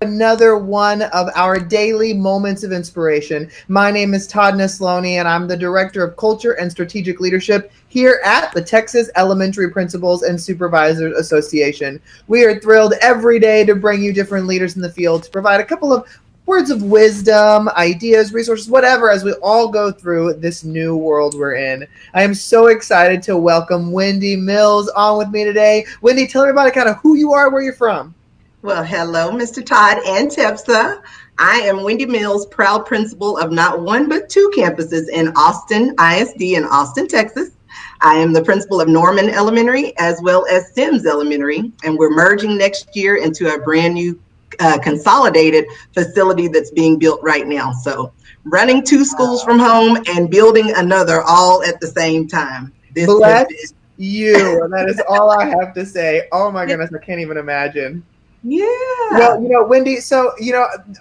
Another one of our daily moments of inspiration. My name is Todd Nesloni, and I'm the Director of Culture and Strategic Leadership here at the Texas Elementary Principals and Supervisors Association. We are thrilled every day to bring you different leaders in the field to provide a couple of words of wisdom, ideas, resources, whatever, as we all go through this new world we're in. I am so excited to welcome Wendy Mills on with me today. Wendy, tell everybody kind of who you are, where you're from. Well, hello, Mr. Todd and TEPSA. I am Wendy Mills, proud principal of not one but two campuses in Austin ISD in Austin, Texas. I am the principal of Norman Elementary as well as Sims Elementary, and we're merging next year into a brand new consolidated facility that's being built right now. So running two schools from home and building another all at the same time. Bless you. That is all I have to say. Oh my goodness, I can't even imagine. Yeah. Well, Wendy, so,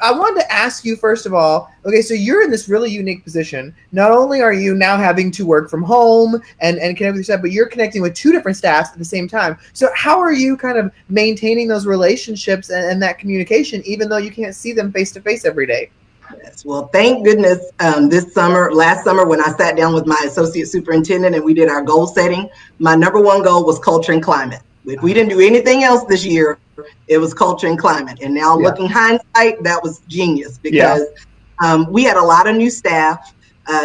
I wanted to ask you, first of all, okay, so you're in this really unique position. Not only are you now having to work from home and connect with your staff, but you're connecting with two different staffs at the same time. So how are you kind of maintaining those relationships and that communication, even though you can't see them face to face every day? Yes, well, thank goodness last summer, when I sat down with my associate superintendent and we did our goal setting, my number one goal was culture and climate. If we didn't do anything else this year, it was culture and climate. And now looking hindsight, that was genius because we had a lot of new staff,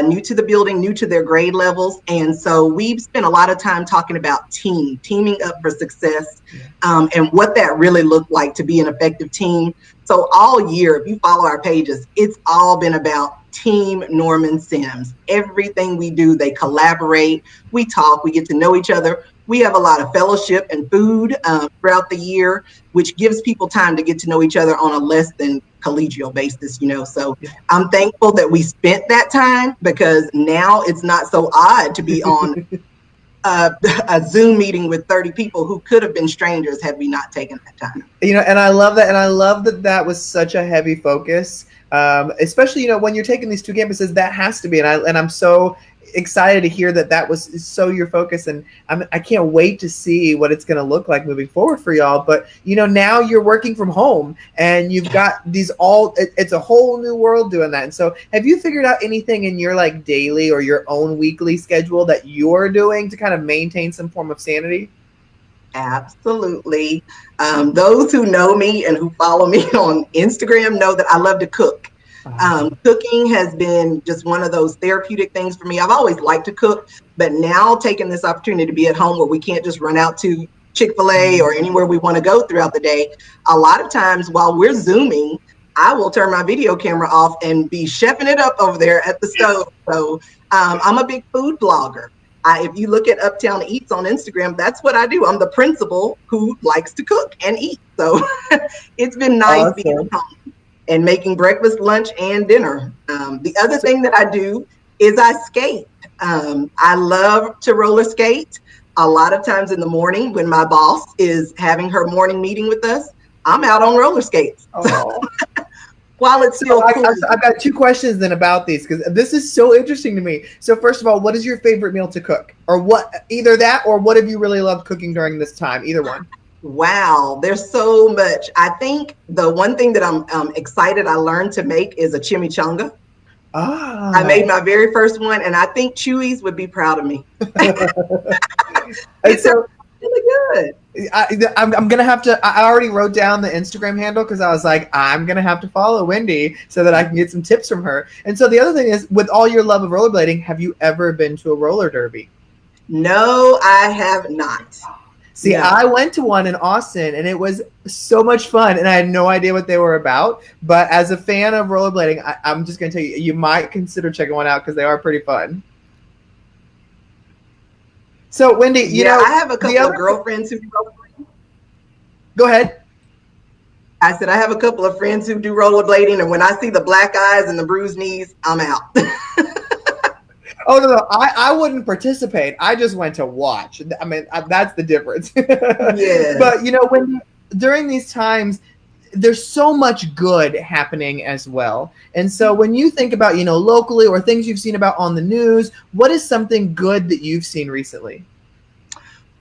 new to the building, new to their grade levels. And so we've spent a lot of time talking about teaming up for success, and what that really looked like to be an effective team. So all year, if you follow our pages, it's all been about Team Norman Sims. Everything we do, they collaborate, we talk, we get to know each other. We have a lot of fellowship and food throughout the year, which gives people time to get to know each other on a less than collegial basis, So I'm thankful that we spent that time because now it's not so odd to be on a Zoom meeting with 30 people who could have been strangers had we not taken that time. And I love that. And I love that that was such a heavy focus, especially, when you're taking these two campuses, that has to be. And I'm so excited to hear that was so your focus, and I can't wait to see what it's going to look like moving forward for y'all. But now you're working from home and you've got it's a whole new world doing that. And so have you figured out anything in your like daily or your own weekly schedule that you're doing to kind of maintain some form of sanity? Absolutely. Those who know me and who follow me on Instagram know that I love to cook. Cooking has been just one of those therapeutic things for me. I've always liked to cook, but now taking this opportunity to be at home where we can't just run out to Chick-fil-A or anywhere we want to go throughout the day. A lot of times while we're Zooming, I will turn my video camera off and be chefing it up over there at the stove. So I'm a big food blogger. If you look at Uptown Eats on Instagram, that's what I do. I'm the principal who likes to cook and eat. So it's been nice being at home and making breakfast, lunch, and dinner. The other thing that I do is I skate. I love to roller skate. A lot of times in the morning when my boss is having her morning meeting with us, I'm out on roller skates. While it's still cool. I've got two questions then about these because this is so interesting to me. So first of all, what is your favorite meal to cook? Or what, either that or what have you really loved cooking during this time? Either one. Wow, there's so much. I think the one thing that I'm excited I learned to make is a chimichanga. I made my very first one, and I think Chewy's would be proud of me. It's so really good. I'm gonna have to. I already wrote down the Instagram handle because I was like, I'm gonna have to follow Wendy so that I can get some tips from her. And so the other thing is, with all your love of rollerblading, have you ever been to a roller derby? No, I have not. See, I went to one in Austin and it was so much fun and I had no idea what they were about. But as a fan of rollerblading, I'm just going to tell you, you might consider checking one out because they are pretty fun. So, Wendy, you know, I have a couple of girlfriends who do rollerblading. Go ahead. I said, I have a couple of friends who do rollerblading, and when I see the black eyes and the bruised knees, I'm out. Oh, no, I wouldn't participate. I just went to watch. I mean, that's the difference. Yeah. But, you know, during these times, there's so much good happening as well. And so when you think about, you know, locally or things you've seen about on the news, what is something good that you've seen recently?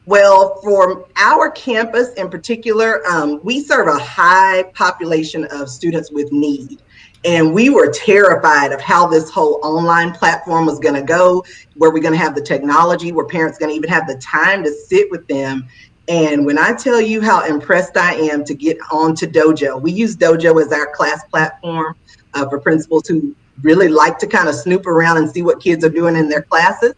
Well, for our campus in particular, we serve a high population of students with need. And we were terrified of how this whole online platform was going to go, where we're going to have the technology, where parents going to even have the time to sit with them. And when I tell you how impressed I am to get onto Dojo, we use Dojo as our class platform for principals who really like to kind of snoop around and see what kids are doing in their classes.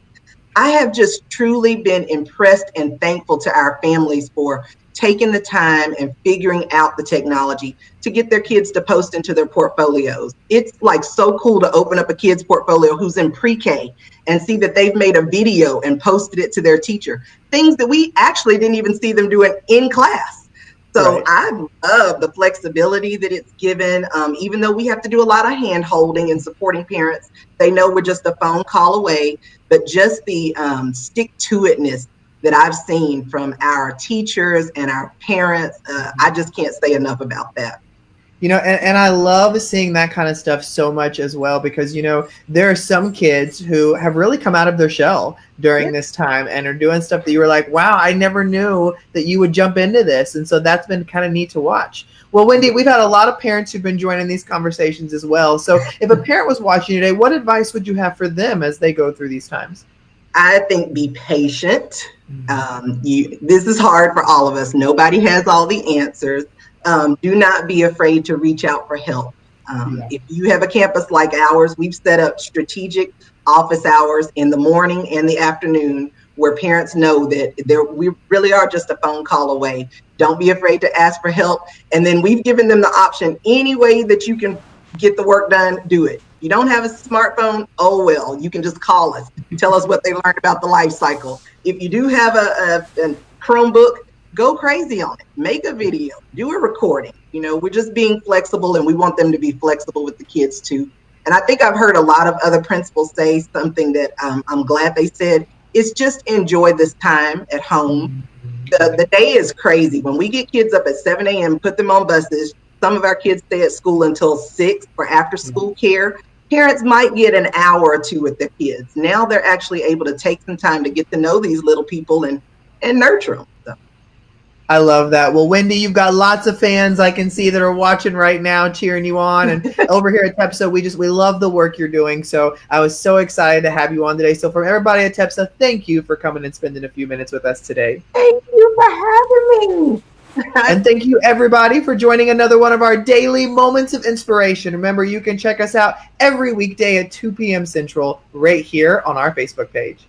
I have just truly been impressed and thankful to our families for taking the time and figuring out the technology to get their kids to post into their portfolios. It's like so cool to open up a kid's portfolio who's in pre-K and see that they've made a video and posted it to their teacher, things that we actually didn't even see them doing in class. So Right. I love the flexibility that it's given. Even though we have to do a lot of hand holding and supporting parents, they know we're just a phone call away. But just the stick to itness that I've seen from our teachers and our parents, I just can't say enough about that. And I love seeing that kind of stuff so much as well because, there are some kids who have really come out of their shell Yeah. during this time and are doing stuff that you were like, wow, I never knew that you would jump into this. And so that's been kind of neat to watch. Well, Wendy, we've had a lot of parents who've been joining these conversations as well. So if a parent was watching today, what advice would you have for them as they go through these times? I think be patient. This is hard for all of us. Nobody has all the answers. Do not be afraid to reach out for help. Yeah. If you have a campus like ours, we've set up strategic office hours in the morning and the afternoon where parents know that we really are just a phone call away. Don't be afraid to ask for help. And then we've given them the option, any way that you can get the work done, do it. You don't have a smartphone, oh well, you can just call us, tell us what they learned about the life cycle. If you do have a Chromebook, go crazy on it. Make a video, do a recording. We're just being flexible, and we want them to be flexible with the kids too. And I think I've heard a lot of other principals say something that I'm glad they said. It's just enjoy this time at home. The day is crazy. When we get kids up at 7 a.m., put them on buses, some of our kids stay at school until 6 for after school care. Parents might get an hour or two with their kids. Now they're actually able to take some time to get to know these little people and nurture them. So. I love that. Well, Wendy, you've got lots of fans I can see that are watching right now, cheering you on. And over here at TEPSA, we love the work you're doing. So I was so excited to have you on today. So from everybody at TEPSA, thank you for coming and spending a few minutes with us today. Thank you for having me. And thank you, everybody, for joining another one of our daily moments of inspiration. Remember, you can check us out every weekday at 2 p.m. Central right here on our Facebook page.